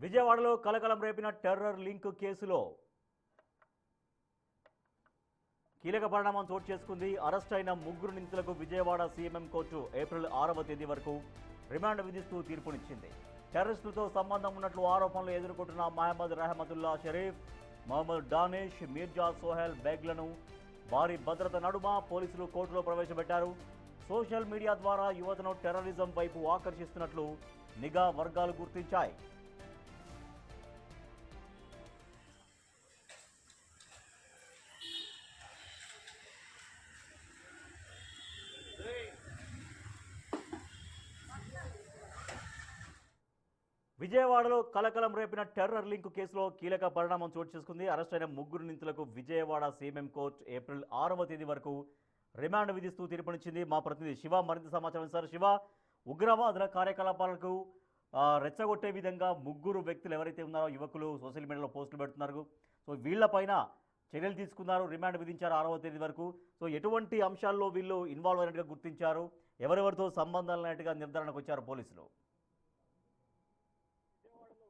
విజయవాడలో కలకలం రేపిన terror link కేసులో కీలక పరిణామం చోటు చేసుకుంది. అరెస్ట్ అయిన ముగ్గురు నిందితులకు విజయవాడ సీఎంఎం కోర్టు ఏప్రిల్ 6వ తేదీ వరకు రిమాండ్ విధిస్తూ తీర్పునిచ్చింది. టెర్రరిస్టులతో సంబంధం ఉన్నట్లు ఆరోపణలు ఎదుర్కొంటున్న మహమ్మద్ రెహమతుల్లా షరీఫ్, మహమ్మద్ డానిష్, మీర్జా సోహెల్ బేగ్లను భారీ భద్రత నడుమ పోలీసులు కోర్టులో ప్రవేశపెట్టారు. సోషల్ మీడియా ద్వారా యువతను టెర్రరిజం వైపు ఆకర్షిస్తున్నట్లు నిఘా వర్గాలు గుర్తించాయి. విజయవాడలో కలకలం రేపిన టెర్రర్ లింక్ కేసులో కీలక పరిణామం చోటు చేసుకుంది. అరెస్ట్ అయిన ముగ్గురు నిందితులకు విజయవాడ సీఎంఎం కోర్టు ఏప్రిల్ 6వ తేదీ వరకు రిమాండ్ విధిస్తూ తీర్పునిచ్చింది. మా ప్రతినిధి శివ మరింత సమాచారం ఇస్తారు. శివ, ఉగ్రవాదుల కార్యకలాపాలకు రెచ్చగొట్టే విధంగా ముగ్గురు వ్యక్తులు ఎవరైతే ఉన్నారో యువకులు సోషల్ మీడియాలో పోస్టులు పెడుతున్నారు. సో వీళ్లపైన చర్యలు తీసుకున్నారు, రిమాండ్ విధించారు 6వ తేదీ వరకు. సో ఎటువంటి అంశాల్లో వీళ్ళు ఇన్వాల్వ్ అయినట్టుగా గుర్తించారు, ఎవరెవరితో సంబంధాలు ఉన్నట్టుగా నిర్ధారణకు వచ్చారు పోలీసులు?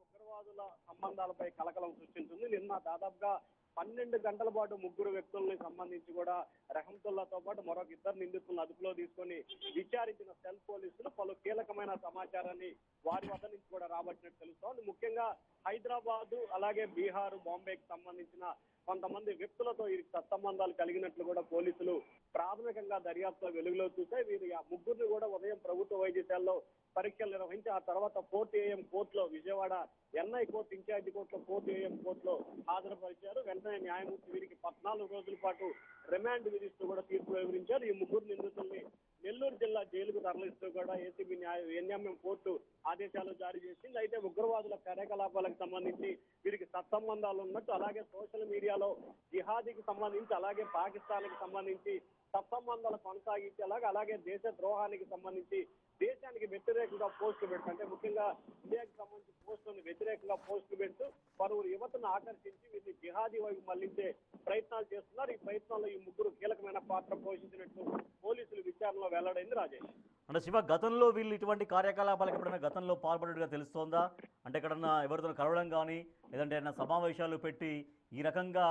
ఉగ్రవాదుల సంబంధాలపై కలకలం సృష్టించింది. నిన్న దాదాపుగా 12 గంటల పాటు ముగ్గురు వ్యక్తుల్ని సంబంధించి కూడా రెహమతుల్లాతో పాటు మరొక ఇద్దరు నిందితులను అదుపులో తీసుకొని విచారించిన సెల్ పోలీసులు పలు కీలకమైన సమాచారాన్ని వారి వద్ద నుంచి కూడా రాబట్టినట్టు తెలుస్తోంది. ముఖ్యంగా హైదరాబాదు అలాగే బీహార్, బాంబేకి సంబంధించిన కొంతమంది వ్యక్తులతో వీరికి సత్సంబంధాలు కలిగినట్లు కూడా పోలీసులు ప్రాథమికంగా దర్యాప్తులో వెలుగులో చూసాయి. వీరి ముగ్గురిని కూడా ఉదయం ప్రభుత్వ వైద్యశాలలో పరీక్షలు నిర్వహించి ఆ తర్వాత 4 AM కోర్టులో, విజయవాడ ఎన్ఐ కోర్టు ఇన్ఛార్జి కోర్టులో 4 AM కోర్టులో హాజరుపరిచారు. వెంటనే న్యాయమూర్తి వీరికి 14 రోజుల పాటు రిమాండ్ విధిస్తూ కూడా తీర్పు వివరించారు. ఈ ముగ్గురు నిందితుల్ని నెల్లూరు జిల్లా జైలుకు తరలిస్తూ కూడా ఏసీబీ ఎన్ఎంఎం కోర్టు ఆదేశాలు జారీ చేసింది. అయితే ఉగ్రవాదుల కార్యకలాపాలకు సంబంధించి వీరికి సత్సంబంధాలు ఉన్నట్టు, అలాగే సోషల్ మీడియాలో జిహాదీకి సంబంధించి, అలాగే పాకిస్తాన్కి సంబంధించి సత్సంబంధాలు కొనసాగించేలాగా, అలాగే దేశ ద్రోహానికి సంబంధించి దేశానికి వ్యతిరేకంగా పోస్టులు పెడుతూ, అంటే ముఖ్యంగా ఇండియాకి సంబంధించి పోస్టులను వ్యతిరేకంగా పోస్టులు పెడుతూ పలువురు యువతను ఆకర్షించి వీరిని జిహాదీ వైపు మళ్లించే ప్రయత్నాలు చేస్తున్నారు. ఈ ప్రయత్నంలో ఈ ముగ్గురు కీలకమైన పాత్ర పోషించినట్టు పోలీసులు విచారణలో వెల్లడైంది. రాజేష్, అంటే శివ, గతంలో వీళ్ళు ఇటువంటి కార్యకలాపాలకు ఎప్పుడైనా గతంలో పాల్పడినట్టుగా తెలుస్తోందా? అంటే ఎక్కడన్నా ఎవరితో కలవడం కానీ, లేదంటే ఏదైనా సమావేశాలు పెట్టి ఈ రకంగా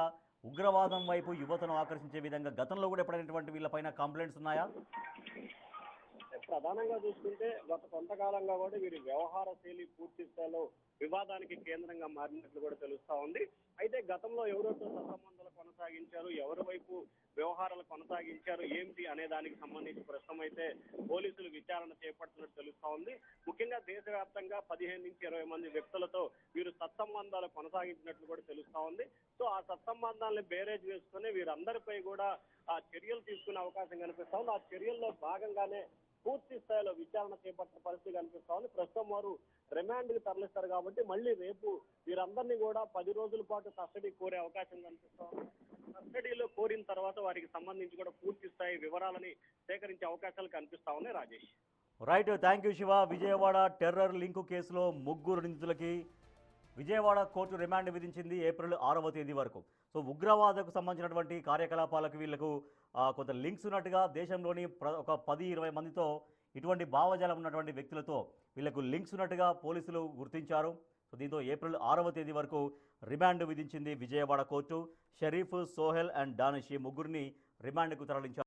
ఉగ్రవాదం వైపు యువతను ఆకర్షించే విధంగా గతంలో కూడా ఎప్పుడైనటువంటి వీళ్ళపైన కంప్లైంట్స్ ఉన్నాయా? ప్రధానంగా చూసుకుంటే గత కొంతకాలంగా కూడా వీరి వ్యవహార శైలి పూర్తి స్థాయిలో వివాదానికి కేంద్రంగా మారినట్లు కూడా తెలుస్తా ఉంది. అయితే గతంలో ఎవరితో సత్సంబంధాలు కొనసాగించారు, ఎవరి వైపు వ్యవహారాలు కొనసాగించారు, ఏమిటి అనే దానికి సంబంధించి ప్రస్తుతం అయితే పోలీసులు విచారణ చేపడుతున్నట్టు తెలుస్తా ఉంది. ముఖ్యంగా దేశవ్యాప్తంగా 15 నుంచి 20 మంది వ్యక్తులతో వీరు సత్సంబంధాలు కొనసాగించినట్లు కూడా తెలుస్తా ఉంది. సో ఆ సత్సంబంధాలను బేరేజ్ వేసుకుని వీరందరిపై కూడా ఆ చర్యలు తీసుకునే అవకాశం కనిపిస్తా ఉంది. ఆ చర్యల్లో భాగంగానే పూర్తి స్థాయిలో విచారణ చేపట్టిన పరిస్థితి కనిపిస్తా ఉంది. ప్రస్తుతం వారు రిమాండ్ కి తరలిస్తారు కాబట్టి మళ్ళీ రేపు వీరందరినీ కూడా 10 రోజుల పాటు కస్టడీ కోరే అవకాశం కనిపిస్తా ఉంది. కస్టడీలో కోరిన తర్వాత వారికి సంబంధించి కూడా పూర్తి స్థాయి వివరాలని సేకరించే అవకాశాలు కనిపిస్తా ఉన్నాయి. Rajesh, right, thank you Shiva. Vijayawada terror link కేసులో ముగ్గురు నిందితులకి విజయవాడ కోర్టు రిమాండ్ విధించింది ఏప్రిల్ 6వ తేదీ వరకు. సో ఉగ్రవాదకు సంబంధించినటువంటి కార్యకలాపాలకు వీళ్లకు కొంత లింక్స్ ఉన్నట్టుగా దేశంలోని ఒక 10-20 మందితో ఇటువంటి భావజాలం ఉన్నటువంటి వ్యక్తులతో వీళ్లకు లింక్స్ ఉన్నట్టుగా పోలీసులు గుర్తించారు. సో దీంతో ఏప్రిల్ 6వ తేదీ వరకు రిమాండ్ విధించింది విజయవాడ కోర్టు. షరీఫ్, సోహెల్ అండ్ డానిష్ ఈ ముగ్గురిని రిమాండ్కు తరలించారు.